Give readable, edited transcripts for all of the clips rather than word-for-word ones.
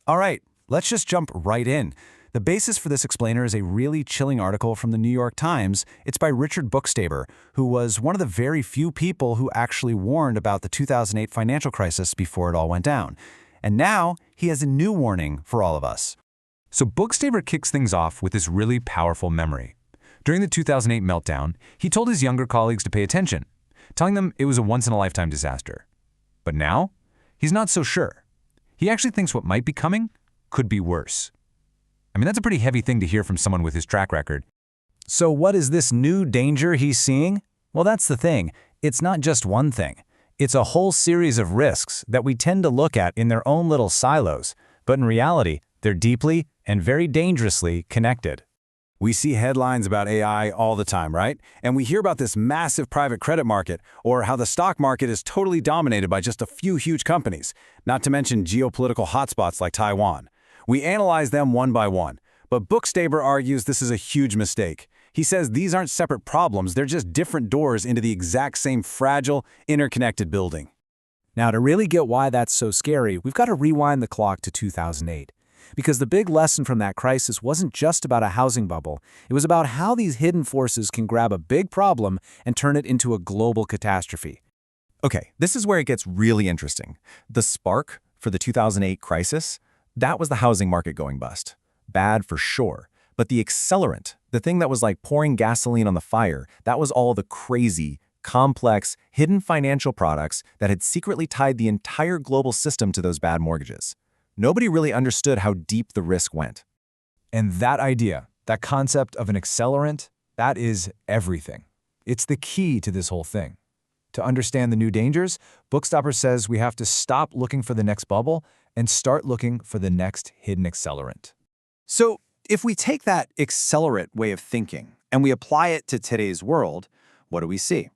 All right, let's just jump right in. The basis for this explainer is a really chilling article from the New York Times. It's by Richard Bookstaber, who was one of the very few people who actually warned about the 2008 financial crisis before it all went down. And now he has a new warning for all of us. So Bookstaber kicks things off with this really powerful memory. During the 2008 meltdown, he told his younger colleagues to pay attention, telling them it was a once-in-a-lifetime disaster. But now, he's not so sure. He actually thinks what might be coming could be worse. I mean, that's a pretty heavy thing to hear from someone with his track record. So what is this new danger he's seeing? Well, that's the thing. It's not just one thing. It's a whole series of risks that we tend to look at in their own little silos, but in reality, they're deeply and very dangerously connected. We see headlines about AI all the time, right? And we hear about this massive private credit market, or how the stock market is totally dominated by just a few huge companies, not to mention geopolitical hotspots like Taiwan. We analyze them one by one, but Bookstaber argues this is a huge mistake. He says these aren't separate problems, they're just different doors into the exact same fragile, interconnected building. Now, to really get why that's so scary, we've got to rewind the clock to 2008. Because the big lesson from that crisis wasn't just about a housing bubble, it was about how these hidden forces can grab a big problem and turn it into a global catastrophe. Okay, this is where it gets really interesting. The spark for the 2008 crisis, that was the housing market going bust. Bad for sure. But the accelerant, the thing that was like pouring gasoline on the fire, that was all the crazy, complex, hidden financial products that had secretly tied the entire global system to those bad mortgages. Nobody really understood how deep the risk went. And that idea, that concept of an accelerant, that is everything. It's the key to this whole thing. To understand the new dangers, Bookstaber says we have to stop looking for the next bubble and start looking for the next hidden accelerant. So, if we take that accelerant way of thinking and we apply it to today's world, what do we see?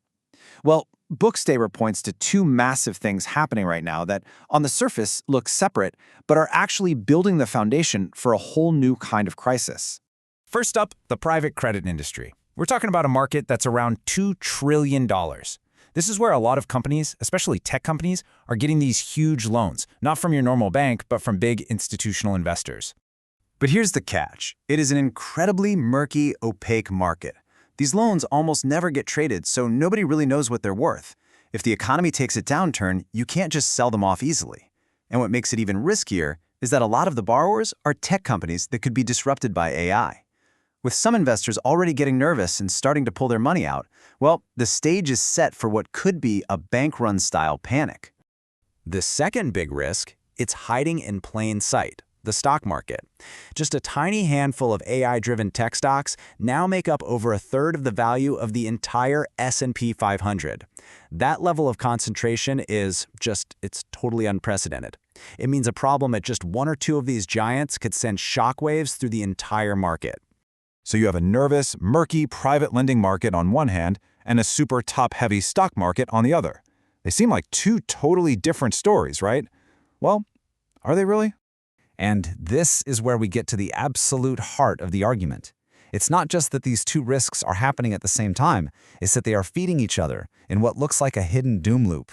Well, Bookstaber points to two massive things happening right now that, on the surface, look separate, but are actually building the foundation for a whole new kind of crisis. First up, the private credit industry. We're talking about a market that's around $2 trillion. This is where a lot of companies, especially tech companies, are getting these huge loans, not from your normal bank, but from big institutional investors. But here's the catch. It is an incredibly murky, opaque market. These loans almost never get traded, so nobody really knows what they're worth. If the economy takes a downturn, you can't just sell them off easily. And what makes it even riskier is that a lot of the borrowers are tech companies that could be disrupted by AI. With some investors already getting nervous and starting to pull their money out, well, the stage is set for what could be a bank-run style panic. The second big risk, it's hiding in plain sight. The stock market. Just a tiny handful of AI-driven tech stocks now make up over a third of the value of the entire S&P 500. That level of concentration is it's totally unprecedented. It means a problem at just one or two of these giants could send shockwaves through the entire market. So you have a nervous, murky private lending market on one hand and a super top-heavy stock market on the other. They seem like two totally different stories, right? Well, are they really? And this is where we get to the absolute heart of the argument. It's not just that these two risks are happening at the same time, it's that they are feeding each other in what looks like a hidden doom loop.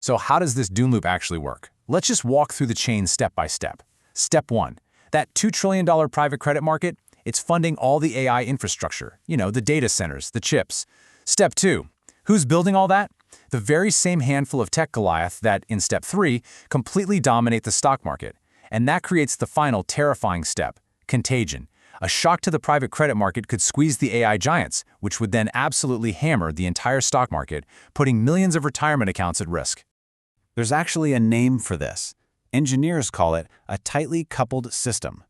So how does this doom loop actually work? Let's just walk through the chain step by step. Step 1. That $2 trillion private credit market, it's funding all the AI infrastructure, the data centers, the chips. Step 2. Who's building all that? The very same handful of tech Goliath that, in Step 3, completely dominate the stock market. And that creates the final terrifying step, contagion. A shock to the private credit market could squeeze the AI giants, which would then absolutely hammer the entire stock market, putting millions of retirement accounts at risk. There's actually a name for this. Engineers call it a tightly coupled system.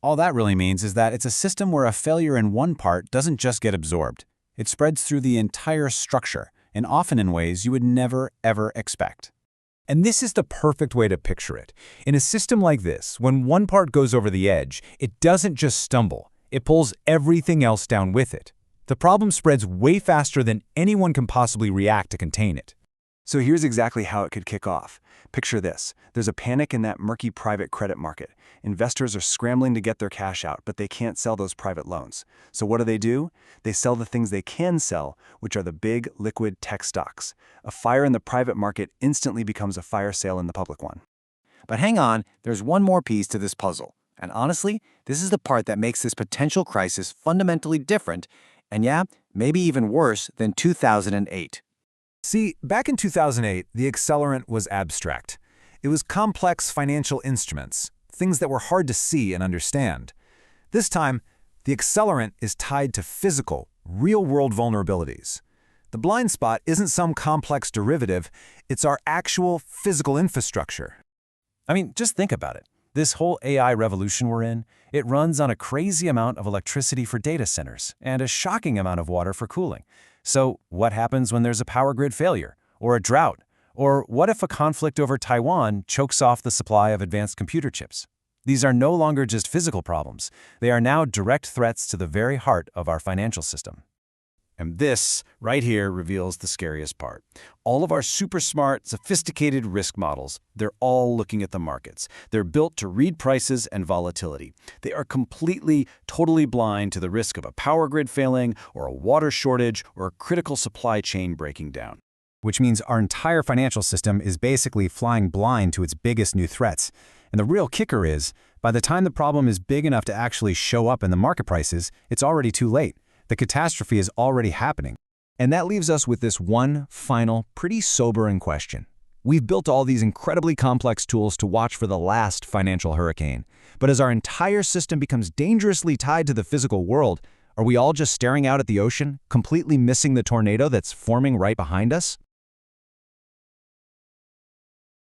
All that really means is that it's a system where a failure in one part doesn't just get absorbed. It spreads through the entire structure, and often in ways you would never, ever expect. And this is the perfect way to picture it. In a system like this, when one part goes over the edge, it doesn't just stumble, it pulls everything else down with it. The problem spreads way faster than anyone can possibly react to contain it. So here's exactly how it could kick off. Picture this. There's a panic in that murky private credit market. Investors are scrambling to get their cash out, but they can't sell those private loans. So what do? They sell the things they can sell, which are the big, liquid tech stocks. A fire in the private market instantly becomes a fire sale in the public one. But hang on, there's one more piece to this puzzle. And honestly, this is the part that makes this potential crisis fundamentally different, and yeah, maybe even worse than 2008. See, back in 2008, the accelerant was abstract. It was complex financial instruments, things that were hard to see and understand. This time, the accelerant is tied to physical, real-world vulnerabilities. The blind spot isn't some complex derivative, it's our actual physical infrastructure. I mean, just think about it. This whole AI revolution we're in, it runs on a crazy amount of electricity for data centers and a shocking amount of water for cooling. So what happens when there's a power grid failure, or a drought, or what if a conflict over Taiwan chokes off the supply of advanced computer chips? These are no longer just physical problems. They are now direct threats to the very heart of our financial system. And this, right here, reveals the scariest part. All of our super smart, sophisticated risk models, they're all looking at the markets. They're built to read prices and volatility. They are completely, totally blind to the risk of a power grid failing, or a water shortage, or a critical supply chain breaking down. Which means our entire financial system is basically flying blind to its biggest new threats. And the real kicker is, by the time the problem is big enough to actually show up in the market prices, it's already too late. The catastrophe is already happening. And that leaves us with this one final, pretty sobering question. We've built all these incredibly complex tools to watch for the last financial hurricane. But as our entire system becomes dangerously tied to the physical world, are we all just staring out at the ocean, completely missing the tornado that's forming right behind us?